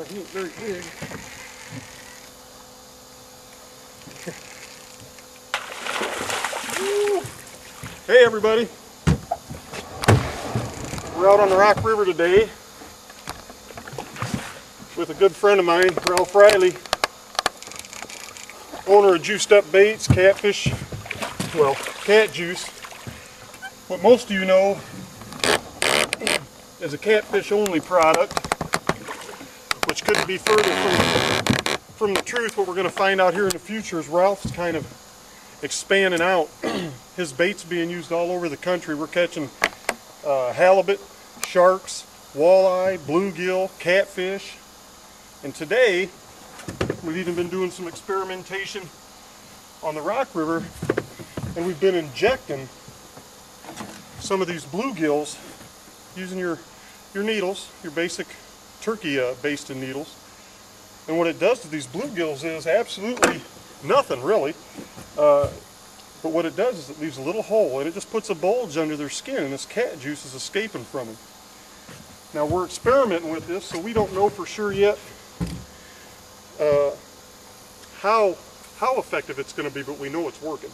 but he ain't very big. Hey everybody, we're out on the Rock River today with a good friend of mine, Ralph Riley, owner of Juiced Up Baits, Catfish, well, Katjuice. What most of you know is a catfish only product, which couldn't be further from the truth. What we're going to find out here in the future is Ralph's kind of expanding out. His bait's being used all over the country. We're catching halibut, sharks, walleye, bluegill, catfish, and today we've even been doing some experimentation on the Rock River, and we've been injecting some of these bluegills using your needles, your basic turkey basted needles. And what it does to these bluegills is absolutely nothing really. But what it does is it leaves a little hole and it just puts a bulge under their skin, and this cat juice is escaping from them. Now we're experimenting with this, so we don't know for sure yet how effective it's going to be, but we know it's working.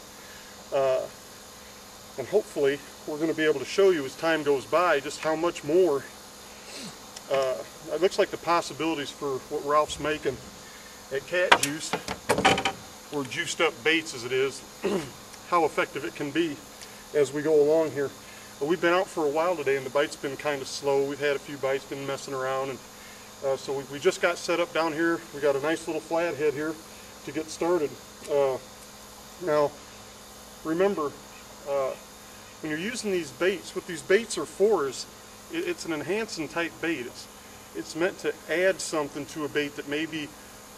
And hopefully we're going to be able to show you as time goes by just how much more it looks like the possibilities for what Ralph's making at Catjuice, or Juiced Up Baits as it is, how effective it can be as we go along here. But we've been out for a while today and the bite's been kind of slow. We've had a few bites, been messing around, and so we just got set up down here. We got a nice little flathead here to get started. Now remember, when you're using these baits, what these baits are for is it's an enhancing type bait. It's meant to add something to a bait that maybe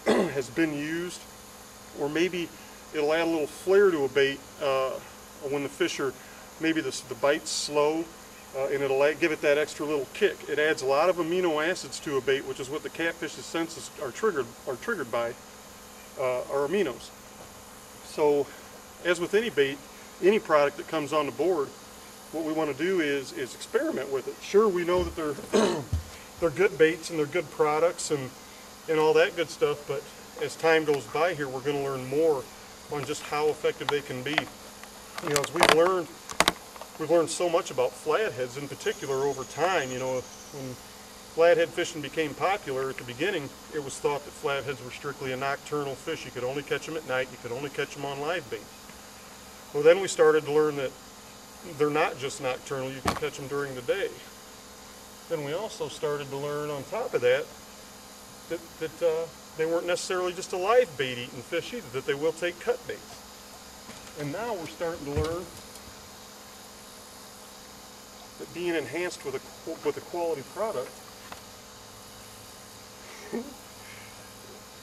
has been used, or maybe it'll add a little flair to a bait when the fish are, maybe the bite's slow, and it'll give it that extra little kick. It adds a lot of amino acids to a bait, which is what the catfish's senses are triggered by, are aminos. So as with any bait, any product that comes on the board, what we want to do is experiment with it. Sure, we know that they're good baits and they're good products and all that good stuff, but as time goes by here, we're going to learn more on just how effective they can be. You know, as we've learned so much about flatheads in particular over time. You know, when flathead fishing became popular at the beginning, it was thought that flatheads were strictly a nocturnal fish. You could only catch them at night, you could only catch them on live bait. Well, then we started to learn that they're not just nocturnal, you can catch them during the day. Then we also started to learn on top of that that they weren't necessarily just a live bait eating fish either, that they will take cut baits. And now we're starting to learn that being enhanced with a quality product,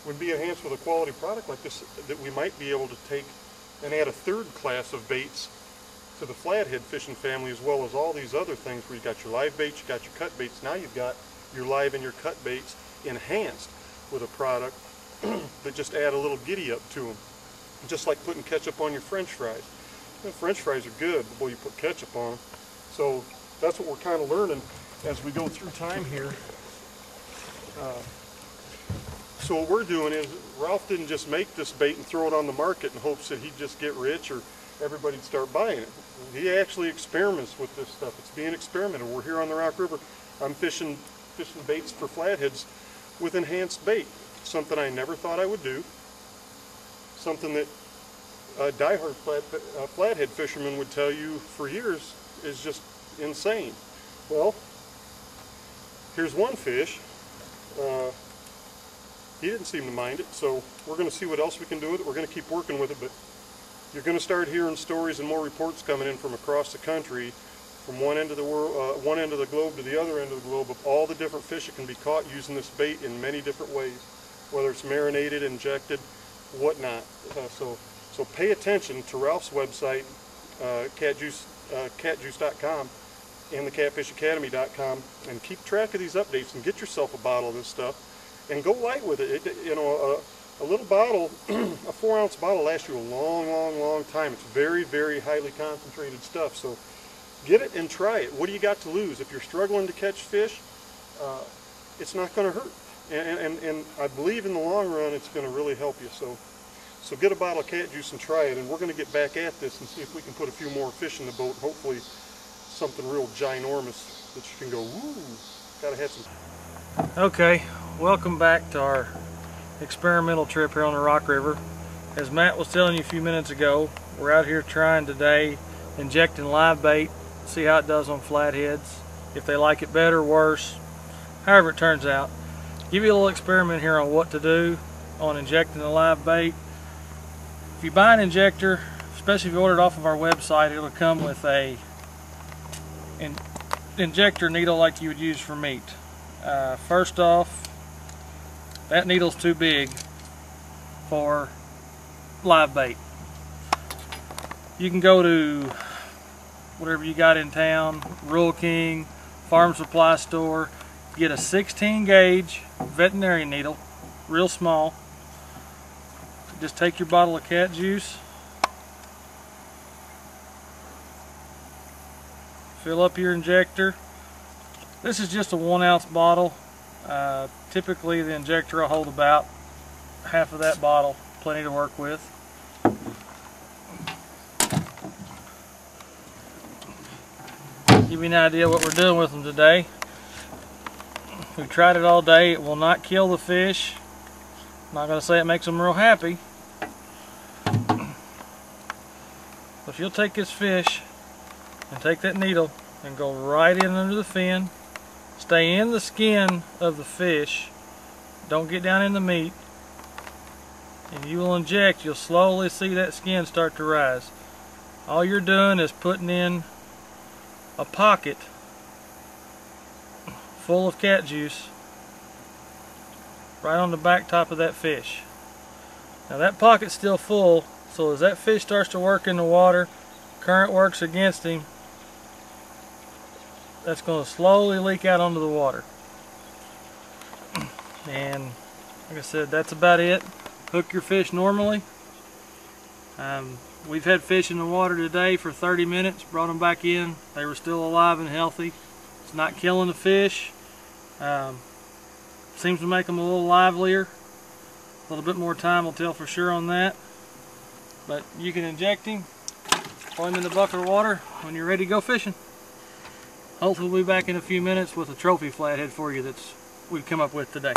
would be enhanced with a quality product like this, that we might be able to take and add a third class of baits to the flathead fishing family, as well as all these other things where you got your live baits, you got your cut baits. Now you've got your live and your cut baits enhanced with a product that just add a little giddy up to them. Just like putting ketchup on your French fries. You know, French fries are good, but boy, you put ketchup on them. So that's what we're kind of learning as we go through time here. So what we're doing is, Ralph didn't just make this bait and throw it on the market in hopes that he'd just get rich or everybody'd start buying it. He actually experiments with this stuff. It's being experimented. We're here on the Rock River. I'm fishing baits for flatheads with enhanced bait. Something I never thought I would do. Something that diehard flathead fishermen would tell you for years is just insane. Well, here's one fish. He didn't seem to mind it, so we're going to see what else we can do with it. We're going to keep working with it, but you're going to start hearing stories and more reports coming in from across the country, from one end of the world, one end of the globe to the other end of the globe, of all the different fish that can be caught using this bait in many different ways, whether it's marinated, injected, whatnot. So pay attention to Ralph's website, catjuice.com, and the catfishacademy.com, and keep track of these updates and get yourself a bottle of this stuff and go light with it. You know, a little bottle, a 4-ounce bottle lasts you a long time. It's very, very highly concentrated stuff. So get it and try it. What do you got to lose? If you're struggling to catch fish, it's not going to hurt. And I believe in the long run it's going to really help you. So get a bottle of cat juice and try it, and we're going to get back at this and see if we can put a few more fish in the boat. Hopefully something real ginormous that you can go, woo, gotta have some. Okay, welcome back to our experimental trip here on the Rock River. As Matt was telling you a few minutes ago, we're out here trying today injecting live bait, see how it does on flatheads, if they like it better, worse, however it turns out. Give you a little experiment here on what to do on injecting the live bait. If you buy an injector, especially if you order it off of our website, it'll come with a injector needle like you would use for meat. First off, that needle's too big for live bait. You can go to whatever you got in town, Rural King, Farm Supply Store, get a 16 gauge veterinarian needle, real small. Just take your bottle of cat juice, fill up your injector. This is just a 1 ounce bottle. Typically the injector will hold about half of that bottle, plenty to work with. Give you an idea what we're doing with them today. We've tried it all day. It will not kill the fish. I'm not going to say it makes them real happy. If you'll take this fish and take that needle and go right in under the fin, stay in the skin of the fish, don't get down in the meat, and you will inject, you'll slowly see that skin start to rise. All you're doing is putting in a pocket full of cat juice right on the back top of that fish. Now that pocket's still full, so as that fish starts to work in the water, current works against him, that's going to slowly leak out onto the water. And like I said, that's about it. Hook your fish normally. We've had fish in the water today for 30 minutes, brought them back in. They were still alive and healthy. It's not killing the fish. Seems to make them a little livelier. A little bit more time will tell for sure on that. But you can inject him, throw him in the bucket of water when you're ready to go fishing. Hopefully we'll be back in a few minutes with a trophy flathead for you we've come up with today.